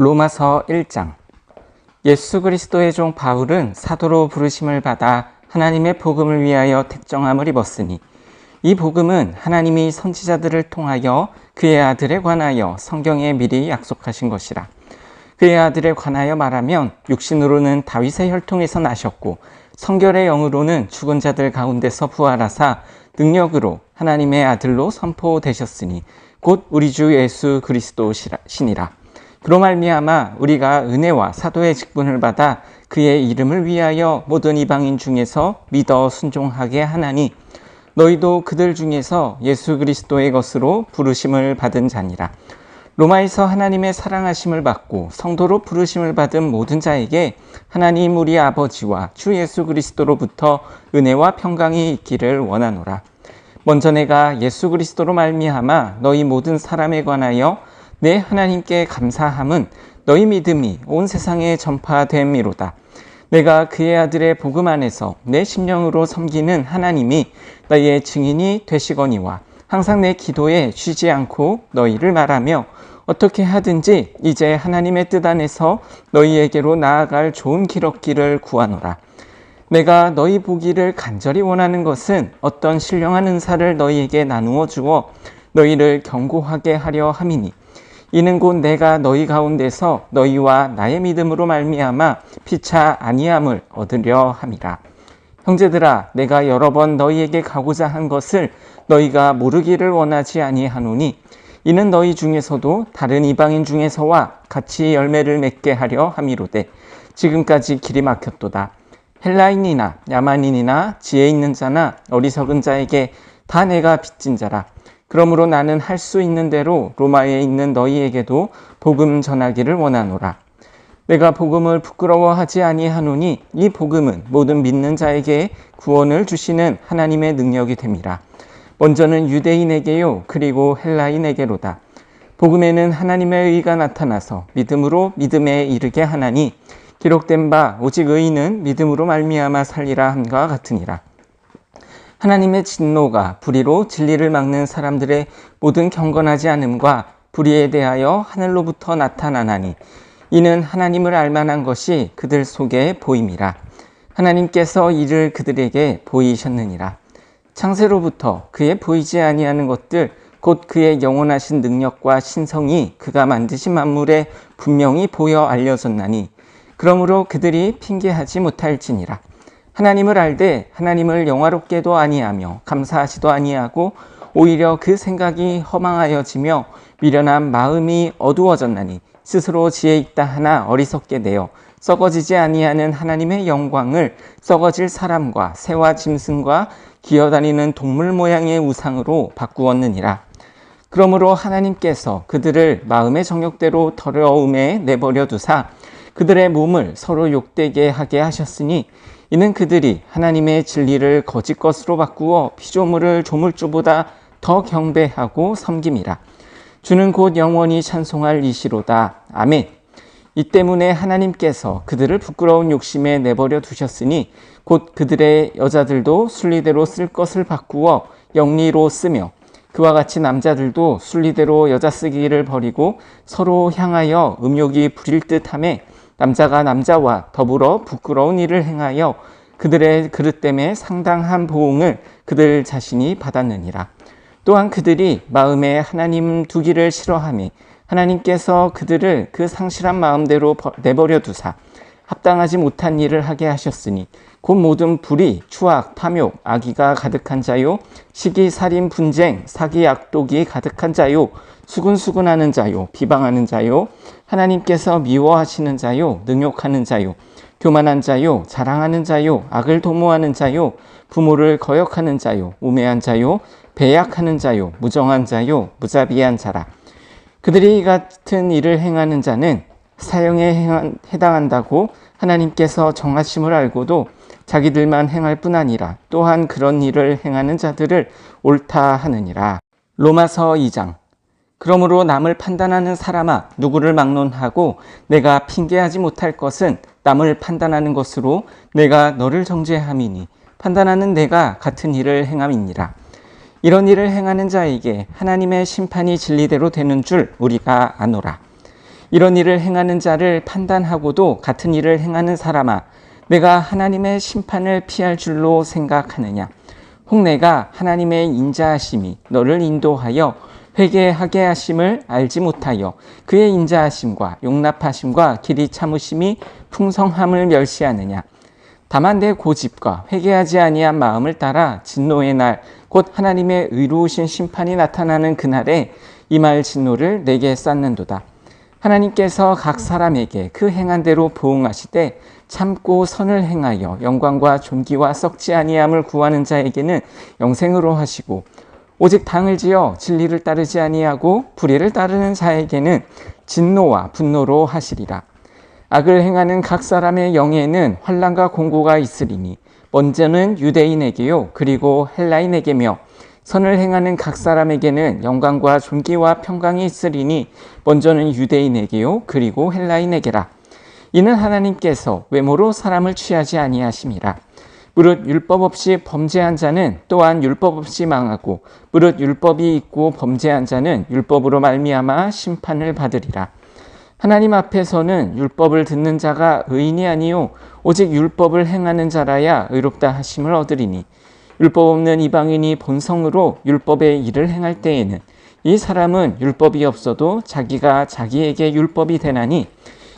로마서 1장. 예수 그리스도의 종 바울은 사도로 부르심을 받아 하나님의 복음을 위하여 택정함을 입었으니 이 복음은 하나님이 선지자들을 통하여 그의 아들에 관하여 성경에 미리 약속하신 것이라. 그의 아들에 관하여 말하면 육신으로는 다윗의 혈통에서 나셨고 성결의 영으로는 죽은 자들 가운데서 부활하사 능력으로 하나님의 아들로 선포되셨으니 곧 우리 주 예수 그리스도시니라. 그로 말미암아 우리가 은혜와 사도의 직분을 받아 그의 이름을 위하여 모든 이방인 중에서 믿어 순종하게 하나니 너희도 그들 중에서 예수 그리스도의 것으로 부르심을 받은 자니라. 로마에서 하나님의 사랑하심을 받고 성도로 부르심을 받은 모든 자에게 하나님 우리 아버지와 주 예수 그리스도로부터 은혜와 평강이 있기를 원하노라. 먼저 내가 예수 그리스도로 말미암아 너희 모든 사람에 관하여 내 하나님께 감사함은 너희 믿음이 온 세상에 전파됨이로다. 내가 그의 아들의 복음 안에서 내 심령으로 섬기는 하나님이 너희의 증인이 되시거니와 항상 내 기도에 쉬지 않고 너희를 말하며 어떻게 하든지 이제 하나님의 뜻 안에서 너희에게로 나아갈 좋은 길 얻기를 구하노라. 내가 너희 보기를 간절히 원하는 것은 어떤 신령한 은사를 너희에게 나누어 주어 너희를 견고하게 하려 함이니 이는 곧 내가 너희 가운데서 너희와 나의 믿음으로 말미암아 피차 아니함을 얻으려 함이라. 형제들아, 내가 여러 번 너희에게 가고자 한 것을 너희가 모르기를 원하지 아니하노니 이는 너희 중에서도 다른 이방인 중에서와 같이 열매를 맺게 하려 함이로되 지금까지 길이 막혔도다. 헬라인이나 야만인이나 지혜 있는 자나 어리석은 자에게 다 내가 빚진 자라. 그러므로 나는 할 수 있는 대로 로마에 있는 너희에게도 복음 전하기를 원하노라. 내가 복음을 부끄러워하지 아니하노니 이 복음은 모든 믿는 자에게 구원을 주시는 하나님의 능력이 됨이라. 먼저는 유대인에게요 그리고 헬라인에게로다. 복음에는 하나님의 의가 나타나서 믿음으로 믿음에 이르게 하나니 기록된 바 오직 의인은 믿음으로 말미암아 살리라 함과 같으니라. 하나님의 진노가 불의로 진리를 막는 사람들의 모든 경건하지 않음과 불의에 대하여 하늘로부터 나타나나니 이는 하나님을 알만한 것이 그들 속에 보임이라. 하나님께서 이를 그들에게 보이셨느니라. 창세로부터 그의 보이지 아니하는 것들 곧 그의 영원하신 능력과 신성이 그가 만드신 만물에 분명히 보여 알려졌나니 그러므로 그들이 핑계하지 못할지니라. 하나님을 알되 하나님을 영화롭게도 아니하며 감사하지도 아니하고 오히려 그 생각이 허망하여지며 미련한 마음이 어두워졌나니 스스로 지혜 있다 하나 어리석게 되어 썩어지지 아니하는 하나님의 영광을 썩어질 사람과 새와 짐승과 기어다니는 동물 모양의 우상으로 바꾸었느니라. 그러므로 하나님께서 그들을 마음의 정욕대로 더러움에 내버려 두사 그들의 몸을 서로 욕되게 하게 하셨으니 이는 그들이 하나님의 진리를 거짓 것으로 바꾸어 피조물을 조물주보다 더 경배하고 섬김이라. 주는 곧 영원히 찬송할 이시로다. 아멘. 이 때문에 하나님께서 그들을 부끄러운 욕심에 내버려 두셨으니 곧 그들의 여자들도 순리대로 쓸 것을 바꾸어 영리로 쓰며 그와 같이 남자들도 순리대로 여자 쓰기를 버리고 서로 향하여 음욕이 부릴 듯하며 남자가 남자와 더불어 부끄러운 일을 행하여 그들의 그릇 때문에 상당한 보응을 그들 자신이 받았느니라. 또한 그들이 마음에 하나님 두기를 싫어하며 하나님께서 그들을 그 상실한 마음대로 내버려 두사 합당하지 못한 일을 하게 하셨으니 곧 모든 불의, 추악, 탐욕, 악의가 가득한 자요 시기, 살인, 분쟁, 사기, 악독이 가득한 자요 수군수군하는 자요 비방하는 자요 하나님께서 미워하시는 자요 능욕하는 자요 교만한 자요 자랑하는 자요 악을 도모하는 자요 부모를 거역하는 자요 우매한 자요 배약하는 자요 무정한 자요 무자비한 자라. 그들이 이 같은 일을 행하는 자는 사형에 해당한다고 하나님께서 정하심을 알고도 자기들만 행할 뿐 아니라 또한 그런 일을 행하는 자들을 옳다 하느니라. 로마서 2장. 그러므로 남을 판단하는 사람아 누구를 막론하고 내가 핑계하지 못할 것은 남을 판단하는 것으로 내가 너를 정죄함이니 판단하는 내가 같은 일을 행함이니라. 이런 일을 행하는 자에게 하나님의 심판이 진리대로 되는 줄 우리가 아노라. 이런 일을 행하는 자를 판단하고도 같은 일을 행하는 사람아, 내가 하나님의 심판을 피할 줄로 생각하느냐? 혹 내가 하나님의 인자하심이 너를 인도하여 회개하게 하심을 알지 못하여 그의 인자하심과 용납하심과 길이 참으심이 풍성함을 멸시하느냐? 다만 내 고집과 회개하지 아니한 마음을 따라 진노의 날, 곧 하나님의 의로우신 심판이 나타나는 그날에 임할 진노를 내게 쌓는도다. 하나님께서 각 사람에게 그 행한 대로 보응하시되 참고 선을 행하여 영광과 존귀와 썩지 아니함을 구하는 자에게는 영생으로 하시고, 오직 당을 지어 진리를 따르지 아니하고 불의를 따르는 자에게는 진노와 분노로 하시리라. 악을 행하는 각 사람의 영에는 환난과 공고가 있으리니 먼저는 유대인에게요 그리고 헬라인에게며, 선을 행하는 각 사람에게는 영광과 존귀와 평강이 있으리니 먼저는 유대인에게요 그리고 헬라인에게라. 이는 하나님께서 외모로 사람을 취하지 아니하심이라. 무릇 율법 없이 범죄한 자는 또한 율법 없이 망하고, 무릇 율법이 있고 범죄한 자는 율법으로 말미암아 심판을 받으리라. 하나님 앞에서는 율법을 듣는 자가 의인이 아니요 오직 율법을 행하는 자라야 의롭다 하심을 얻으리니, 율법 없는 이방인이 본성으로 율법의 일을 행할 때에는 이 사람은 율법이 없어도 자기가 자기에게 율법이 되나니,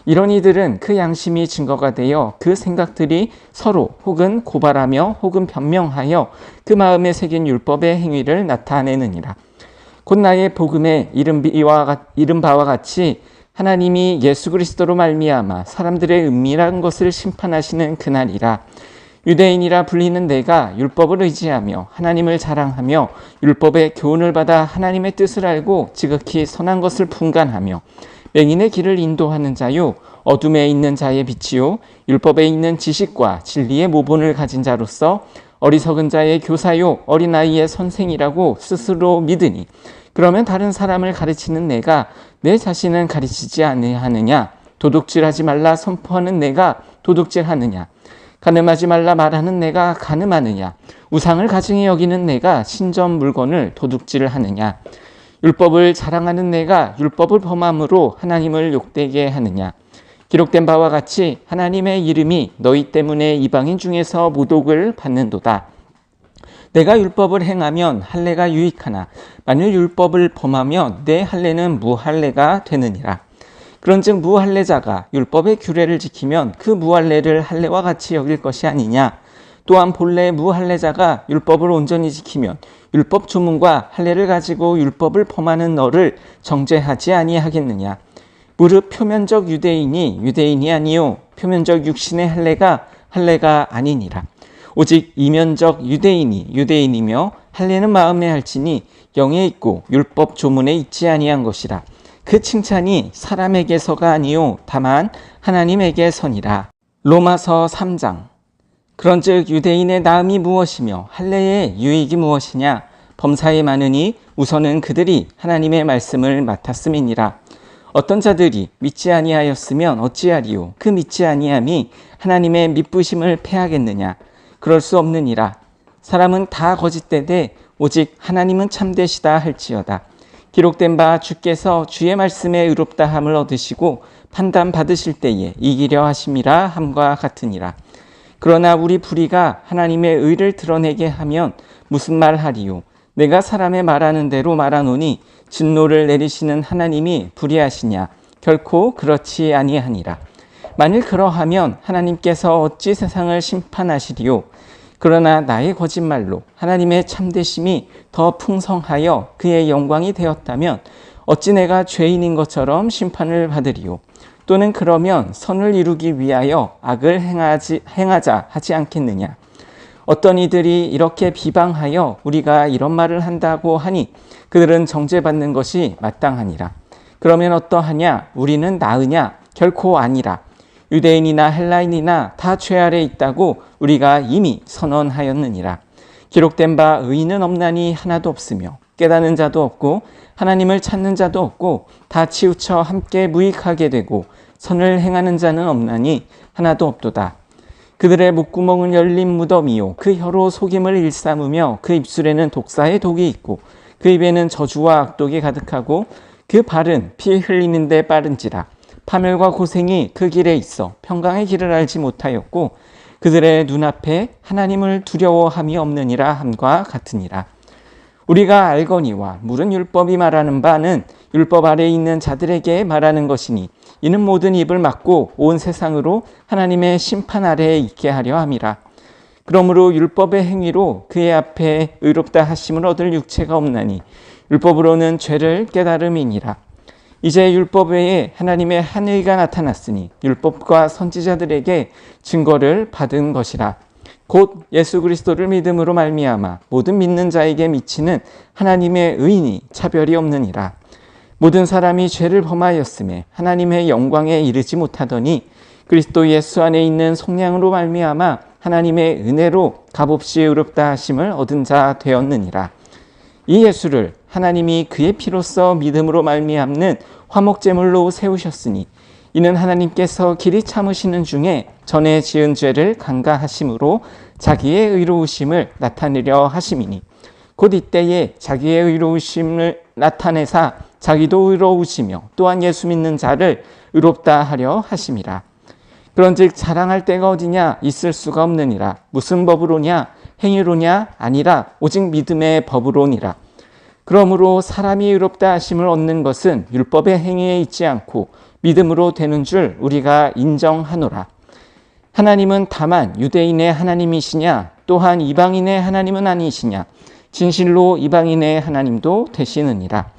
이런 이들은 그 양심이 증거가 되어 그 생각들이 서로 혹은 고발하며 혹은 변명하여 그 마음에 새긴 율법의 행위를 나타내느니라. 곧 나의 복음에 이른 바와 같이 하나님이 예수 그리스도로 말미암아 사람들의 은밀한 것을 심판하시는 그날이라. 유대인이라 불리는 내가 율법을 의지하며 하나님을 자랑하며 율법의 교훈을 받아 하나님의 뜻을 알고 지극히 선한 것을 분간하며 맹인의 길을 인도하는 자요 어둠에 있는 자의 빛이요 율법에 있는 지식과 진리의 모본을 가진 자로서 어리석은 자의 교사요 어린아이의 선생이라고 스스로 믿으니, 그러면 다른 사람을 가르치는 내가 내 자신은 가르치지 아니하느냐? 도둑질하지 말라 선포하는 내가 도둑질하느냐? 간음하지 말라 말하는 내가 간음하느냐? 우상을 가증히 여기는 내가 신전 물건을 도둑질하느냐? 율법을 자랑하는 내가 율법을 범함으로 하나님을 욕되게 하느냐? 기록된 바와 같이 하나님의 이름이 너희 때문에 이방인 중에서 모독을 받는도다. 내가 율법을 행하면 할례가 유익하나 만일 율법을 범하면 내 할례는 무할례가 되느니라. 그런즉 무할례자가 율법의 규례를 지키면 그 무할례를 할례와 같이 여길 것이 아니냐? 또한 본래 무할례자가 율법을 온전히 지키면 율법 주문과 할례를 가지고 율법을 범하는 너를 정죄하지 아니하겠느냐? 무릇 표면적 유대인이 유대인이 아니요 표면적 육신의 할례가 아니니라. 오직 이면적 유대인이 유대인이며 할례는 마음에 할지니 영에 있고 율법 조문에 있지 아니한 것이라. 그 칭찬이 사람에게서가 아니요 다만 하나님에게서니라. 로마서 3장. 그런즉 유대인의 나음이 무엇이며 할례의 유익이 무엇이냐? 범사에 많으니 우선은 그들이 하나님의 말씀을 맡았음이니라. 어떤 자들이 믿지 아니하였으면 어찌하리요? 그 믿지 아니함이 하나님의 믿부심을 패하겠느냐? 그럴 수 없느니라. 사람은 다 거짓되되 오직 하나님은 참되시다 할지어다. 기록된 바 주께서 주의 말씀에 의롭다함을 얻으시고 판단 받으실 때에 이기려 하심이라 함과 같으니라. 그러나 우리 불의가 하나님의 의를 드러내게 하면 무슨 말 하리요? 내가 사람의 말하는 대로 말하노니 진노를 내리시는 하나님이 불의하시냐? 결코 그렇지 아니하니라. 만일 그러하면 하나님께서 어찌 세상을 심판하시리요? 그러나 나의 거짓말로 하나님의 참되심이 더 풍성하여 그의 영광이 되었다면 어찌 내가 죄인인 것처럼 심판을 받으리요? 또는 그러면 선을 이루기 위하여 악을 행하자 하지 않겠느냐? 어떤 이들이 이렇게 비방하여 우리가 이런 말을 한다고 하니 그들은 정죄받는 것이 마땅하니라. 그러면 어떠하냐? 우리는 나으냐? 결코 아니라. 유대인이나 헬라인이나 다 죄 아래 있다고 우리가 이미 선언하였느니라. 기록된 바 의인은 없나니 하나도 없으며 깨닫는 자도 없고 하나님을 찾는 자도 없고 다 치우쳐 함께 무익하게 되고 선을 행하는 자는 없나니 하나도 없도다. 그들의 목구멍은 열린 무덤이요 그 혀로 속임을 일삼으며 그 입술에는 독사의 독이 있고 그 입에는 저주와 악독이 가득하고 그 발은 피 흘리는 데 빠른지라. 파멸과 고생이 그 길에 있어 평강의 길을 알지 못하였고 그들의 눈앞에 하나님을 두려워함이 없느니라 함과 같으니라. 우리가 알거니와 물은 율법이 말하는 바는 율법 아래에 있는 자들에게 말하는 것이니 이는 모든 입을 막고 온 세상으로 하나님의 심판 아래에 있게 하려 함이라. 그러므로 율법의 행위로 그의 앞에 의롭다 하심을 얻을 육체가 없나니 율법으로는 죄를 깨달음이니라. 이제 율법 외에 하나님의 한 의가 나타났으니 율법과 선지자들에게 증거를 받은 것이라. 곧 예수 그리스도를 믿음으로 말미암아 모든 믿는 자에게 미치는 하나님의 의인이 차별이 없느니라. 모든 사람이 죄를 범하였음에 하나님의 영광에 이르지 못하더니 그리스도 예수 안에 있는 속량으로 말미암아 하나님의 은혜로 값없이 의롭다 하심을 얻은 자 되었느니라. 이 예수를 하나님이 그의 피로써 믿음으로 말미암는 화목제물로 세우셨으니 이는 하나님께서 길이 참으시는 중에 전에 지은 죄를 간과하심으로 자기의 의로우심을 나타내려 하심이니 곧 이때에 자기의 의로우심을 나타내사 자기도 의로우시며 또한 예수 믿는 자를 의롭다 하려 하심이라. 그런즉 자랑할 때가 어디냐 있을 수가 없느니라. 무슨 법으로냐 행위로냐 아니라 오직 믿음의 법으로니라. 그러므로 사람이 의롭다 하심을 얻는 것은 율법의 행위에 있지 않고 믿음으로 되는 줄 우리가 인정하노라. 하나님은 다만 유대인의 하나님이시냐 또한 이방인의 하나님은 아니시냐 진실로 이방인의 하나님도 되시느니라.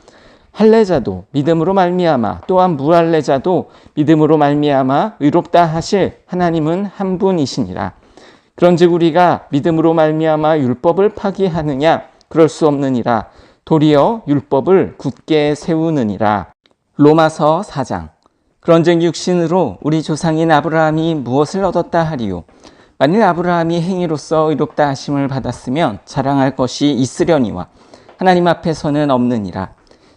할례자도 믿음으로 말미암아 또한 무할례자도 믿음으로 말미암아 의롭다 하실 하나님은 한 분이시니라. 그런즉 우리가 믿음으로 말미암아 율법을 파기하느냐 그럴 수 없느니라. 도리어 율법을 굳게 세우느니라. 로마서 4장. 그런즉 육신으로 우리 조상인 아브라함이 무엇을 얻었다 하리요? 만일 아브라함이 행위로서 의롭다 하심을 받았으면 자랑할 것이 있으려니와 하나님 앞에서는 없느니라.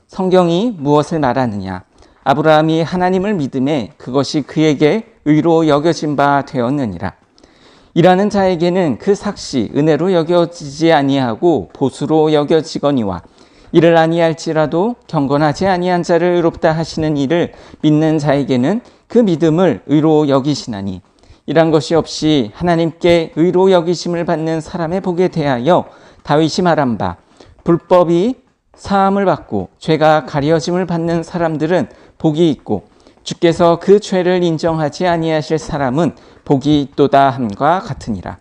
성경이 무엇을 말하느냐? 아브라함이 하나님을 믿음에 그것이 그에게 의로 여겨진 바 되었느니라. 일하는 자에게는 그 삭시 은혜로 여겨지지 아니하고 보수로 여겨지거니와 이를 아니할지라도 경건하지 아니한 자를 의롭다 하시는 이를 믿는 자에게는 그 믿음을 의로 여기시나니 이란 것이 없이 하나님께 의로 여기심을 받는 사람의 복에 대하여 다윗이 말한 바 불법이 사함을 받고 죄가 가려짐을 받는 사람들은 복이 있고 주께서 그 죄를 인정하지 아니하실 사람은 복이 있도다 함과 같으니라.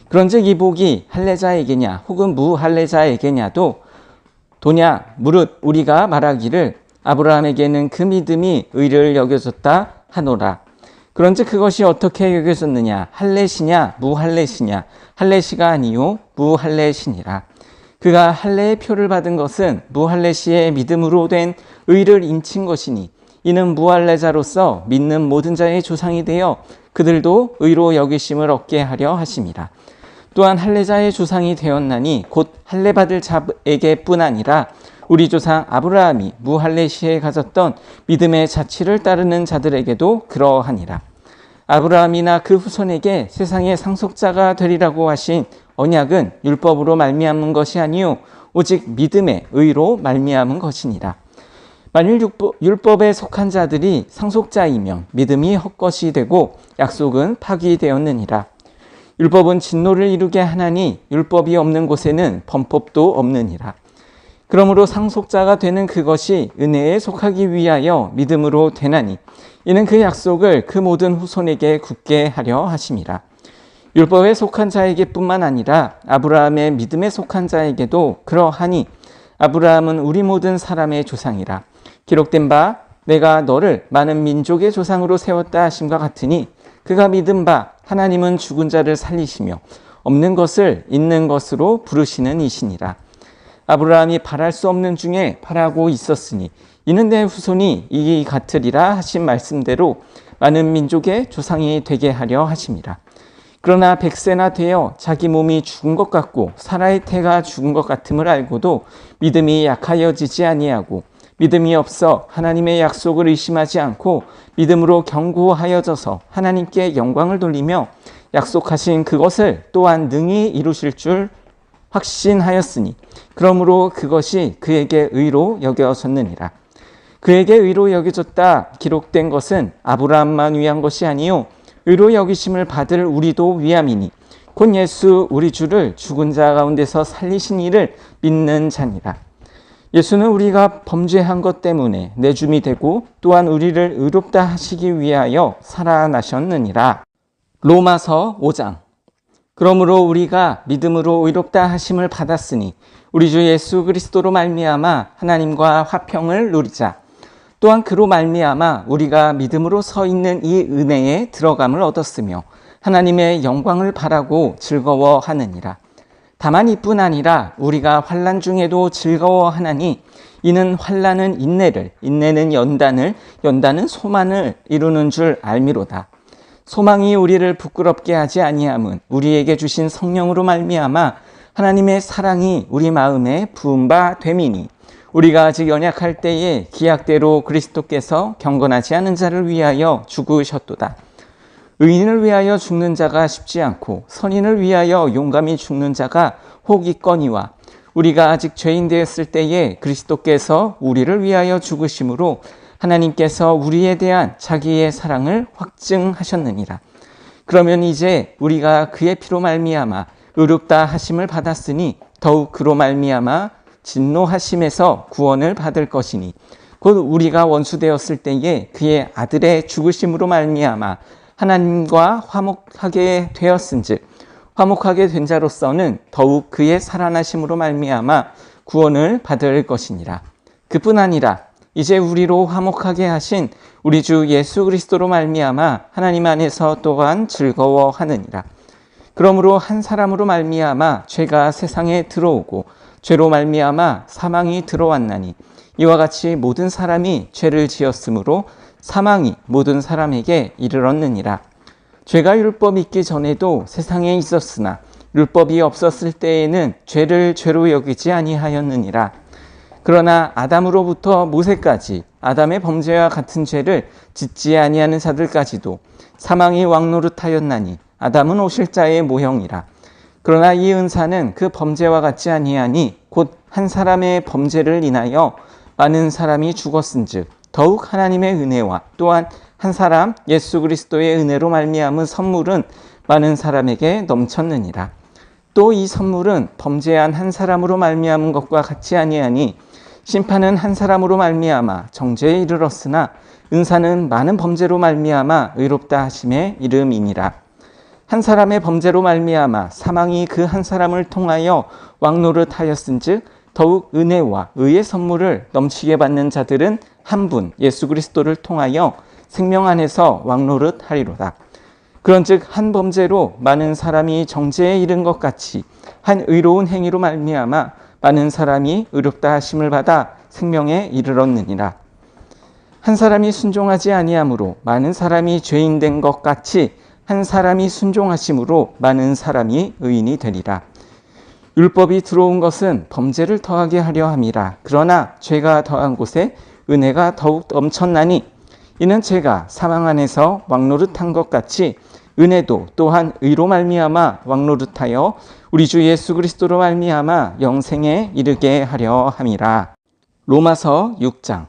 그런즉 이 복이 할례자에게냐 혹은 무할례자에게냐도 도냐 무릇 우리가 말하기를 아브라함에게는 그 믿음이 의를 여겨졌다 하노라. 그런즉 그것이 어떻게 여겨졌느냐 할례시냐 무할례시냐 할례시가 아니요 무할례시니라. 그가 할례의 표를 받은 것은 무할례시의 믿음으로 된 의를 인친 것이니 이는 무할례자로서 믿는 모든 자의 조상이 되어 그들도 의로 여기심을 얻게 하려 하심이라. 또한 할례자의 조상이 되었나니 곧 할례 받을 자에게뿐 아니라 우리 조상 아브라함이 무할례시에 가졌던 믿음의 자취를 따르는 자들에게도 그러하니라. 아브라함이나 그 후손에게 세상의 상속자가 되리라고 하신 언약은 율법으로 말미암은 것이 아니요 오직 믿음의 의로 말미암은 것이니라. 만일 율법에 속한 자들이 상속자이면 믿음이 헛것이 되고 약속은 파기되었느니라. 율법은 진노를 이루게 하나니 율법이 없는 곳에는 범법도 없느니라. 그러므로 상속자가 되는 그것이 은혜에 속하기 위하여 믿음으로 되나니 이는 그 약속을 그 모든 후손에게 굳게 하려 하심이라. 율법에 속한 자에게뿐만 아니라 아브라함의 믿음에 속한 자에게도 그러하니 아브라함은 우리 모든 사람의 조상이라. 기록된 바 내가 너를 많은 민족의 조상으로 세웠다 하심과 같으니 그가 믿은 바 하나님은 죽은 자를 살리시며 없는 것을 있는 것으로 부르시는 이시니라. 아브라함이 바랄 수 없는 중에 바라고 있었으니 이는 내 후손이 이 같으리라 하신 말씀대로 많은 민족의 조상이 되게 하려 하심이라. 그러나 100세나 되어 자기 몸이 죽은 것 같고 사라의 태가 죽은 것 같음을 알고도 믿음이 약하여지지 아니하고 믿음이 없어 하나님의 약속을 의심하지 않고 믿음으로 견고하여져서 하나님께 영광을 돌리며 약속하신 그것을 또한 능히 이루실 줄 확신하였으니 그러므로 그것이 그에게 의로 여겨졌느니라. 그에게 의로 여겨졌다 기록된 것은 아브라함만 위한 것이 아니요 의로 여기심을 받을 우리도 위함이니 곧 예수 우리 주를 죽은 자 가운데서 살리신 이를 믿는 자니라. 예수는 우리가 범죄한 것 때문에 내줌이 되고 또한 우리를 의롭다 하시기 위하여 살아나셨느니라. 로마서 5장. 그러므로 우리가 믿음으로 의롭다 하심을 받았으니 우리 주 예수 그리스도로 말미암아 하나님과 화평을 누리자. 또한 그로 말미암아 우리가 믿음으로 서 있는 이 은혜에 들어감을 얻었으며 하나님의 영광을 바라고 즐거워하느니라. 다만 이뿐 아니라 우리가 환난 중에도 즐거워하나니 이는 환난은 인내를, 인내는 연단을, 연단은 소망을 이루는 줄 알미로다. 소망이 우리를 부끄럽게 하지 아니함은 우리에게 주신 성령으로 말미암아 하나님의 사랑이 우리 마음에 부은 바 됨이니 우리가 아직 연약할 때에 기약대로 그리스도께서 경건하지 않은 자를 위하여 죽으셨도다. 의인을 위하여 죽는 자가 쉽지 않고 선인을 위하여 용감히 죽는 자가 혹 있거니와 우리가 아직 죄인 되었을 때에 그리스도께서 우리를 위하여 죽으심으로 하나님께서 우리에 대한 자기의 사랑을 확증하셨느니라. 그러면 이제 우리가 그의 피로 말미암아 의롭다 하심을 받았으니 더욱 그로 말미암아 진노하심에서 구원을 받을 것이니 곧 우리가 원수 되었을 때에 그의 아들의 죽으심으로 말미암아 하나님과 화목하게 되었은즉 화목하게 된 자로서는 더욱 그의 살아나심으로 말미암아 구원을 받을 것이니라. 그뿐 아니라 이제 우리로 화목하게 하신 우리 주 예수 그리스도로 말미암아 하나님 안에서 또한 즐거워하느니라. 그러므로 한 사람으로 말미암아 죄가 세상에 들어오고 죄로 말미암아 사망이 들어왔나니 이와 같이 모든 사람이 죄를 지었으므로 사망이 모든 사람에게 이르렀느니라. 죄가 율법이 있기 전에도 세상에 있었으나 율법이 없었을 때에는 죄를 죄로 여기지 아니하였느니라. 그러나 아담으로부터 모세까지 아담의 범죄와 같은 죄를 짓지 아니하는 자들까지도 사망이 왕노릇하였나니 아담은 오실 자의 모형이라. 그러나 이 은사는 그 범죄와 같지 아니하니 곧 한 사람의 범죄를 인하여 많은 사람이 죽었은즉 더욱 하나님의 은혜와 또한 한 사람 예수 그리스도의 은혜로 말미암은 선물은 많은 사람에게 넘쳤느니라. 또 이 선물은 범죄한 한 사람으로 말미암은 것과 같지 아니하니 심판은 한 사람으로 말미암아 정죄에 이르렀으나 은사는 많은 범죄로 말미암아 의롭다 하심에 이름이니라. 한 사람의 범죄로 말미암아 사망이 그 한 사람을 통하여 왕노릇하였은즉 더욱 은혜와 의의 선물을 넘치게 받는 자들은 한 분 예수 그리스도를 통하여 생명 안에서 왕노릇하리로다. 그런즉 한 범죄로 많은 사람이 정죄에 이른 것 같이 한 의로운 행위로 말미암아 많은 사람이 의롭다 하심을 받아 생명에 이르렀느니라. 한 사람이 순종하지 아니함으로 많은 사람이 죄인 된 것 같이 한 사람이 순종하심으로 많은 사람이 의인이 되리라. 율법이 들어온 것은 범죄를 더하게 하려 함이라. 그러나 죄가 더한 곳에 은혜가 더욱 넘쳤나니 이는 죄가 사망 안에서 왕노릇한 것 같이 은혜도 또한 의로 말미암아 왕노릇하여 우리 주 예수 그리스도로 말미암아 영생에 이르게 하려 함이라. 로마서 6장.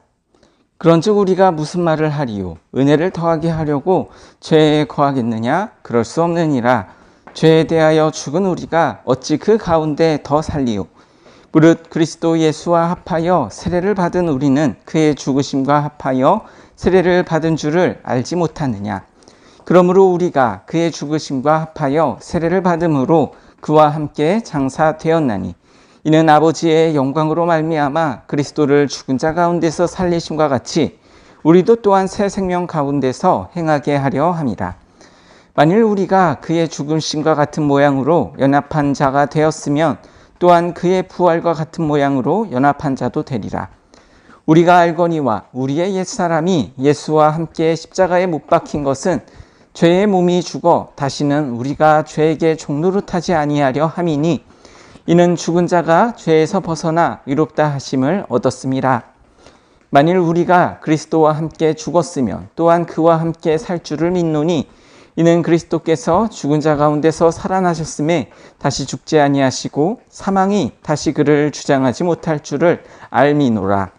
그런즉 우리가 무슨 말을 하리요? 은혜를 더하게 하려고 죄에 거하겠느냐? 그럴 수 없느니라. 죄에 대하여 죽은 우리가 어찌 그 가운데 더 살리요? 무릇 그리스도 예수와 합하여 세례를 받은 우리는 그의 죽으심과 합하여 세례를 받은 줄을 알지 못하느냐? 그러므로 우리가 그의 죽으심과 합하여 세례를 받음으로 그와 함께 장사되었나니 이는 아버지의 영광으로 말미암아 그리스도를 죽은 자 가운데서 살리심과 같이 우리도 또한 새 생명 가운데서 행하게 하려 함이라. 만일 우리가 그의 죽으심과 같은 모양으로 연합한 자가 되었으면 또한 그의 부활과 같은 모양으로 연합한 자도 되리라. 우리가 알거니와 우리의 옛사람이 예수와 함께 십자가에 못 박힌 것은 죄의 몸이 죽어 다시는 우리가 죄에게 종노릇하지 아니하려 함이니 이는 죽은 자가 죄에서 벗어나 의롭다 하심을 얻었음이라. 만일 우리가 그리스도와 함께 죽었으면 또한 그와 함께 살 줄을 믿노니 이는 그리스도께서 죽은 자 가운데서 살아나셨음에 다시 죽지 아니하시고 사망이 다시 그를 주장하지 못할 줄을 알미노라.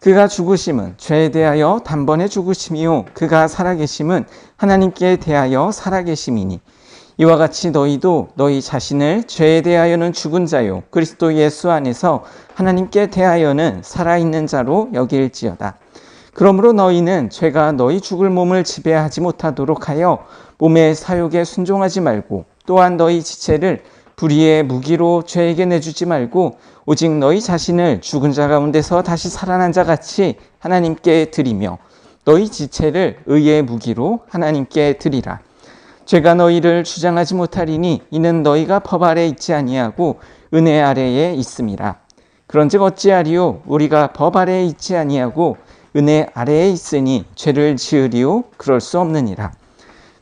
그가 죽으심은 죄에 대하여 단번에 죽으심이요 그가 살아계심은 하나님께 대하여 살아계심이니 이와 같이 너희도 너희 자신을 죄에 대하여는 죽은 자요 그리스도 예수 안에서 하나님께 대하여는 살아있는 자로 여길지어다. 그러므로 너희는 죄가 너희 죽을 몸을 지배하지 못하도록 하여 몸의 사욕에 순종하지 말고 또한 너희 지체를 불의의 무기로 죄에게 내주지 말고 오직 너희 자신을 죽은 자 가운데서 다시 살아난 자 같이 하나님께 드리며 너희 지체를 의의 무기로 하나님께 드리라. 죄가 너희를 주장하지 못하리니 이는 너희가 법 아래 있지 아니하고 은혜 아래에 있음이라. 그런즉 어찌하리요? 우리가 법 아래에 있지 아니하고 은혜 아래에 있으니 죄를 지으리요? 그럴 수 없느니라.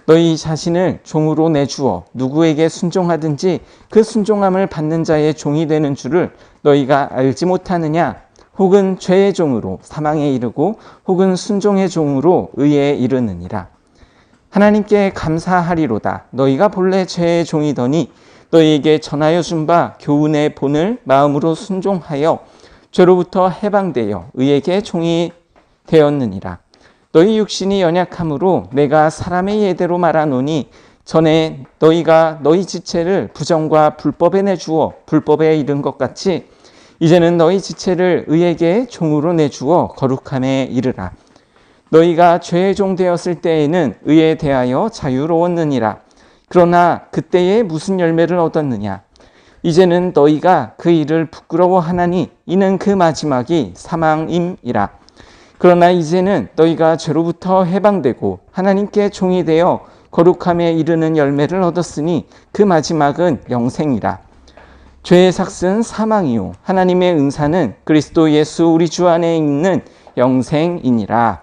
너희 자신을 종으로 내주어 누구에게 순종하든지 그 순종함을 받는 자의 종이 되는 줄을 너희가 알지 못하느냐? 혹은 죄의 종으로 사망에 이르고 혹은 순종의 종으로 의에 이르느니라. 하나님께 감사하리로다. 너희가 본래 죄의 종이더니 너희에게 전하여 준 바 교훈의 본을 마음으로 순종하여 죄로부터 해방되어 의에게 종이 되었느니라. 너희 육신이 연약함으로 내가 사람의 예대로 말하노니 전에 너희가 너희 지체를 부정과 불법에 내주어 불법에 이른 것 같이 이제는 너희 지체를 의에게 종으로 내주어 거룩함에 이르라. 너희가 죄의 종 되었을 때에는 의에 대하여 자유로웠느니라. 그러나 그때에 무슨 열매를 얻었느냐? 이제는 너희가 그 일을 부끄러워하나니 이는 그 마지막이 사망임이라. 그러나 이제는 너희가 죄로부터 해방되고 하나님께 종이 되어 거룩함에 이르는 열매를 얻었으니 그 마지막은 영생이라. 죄의 삭은 사망이요 하나님의 은사는 그리스도 예수 우리 주 안에 있는 영생이니라.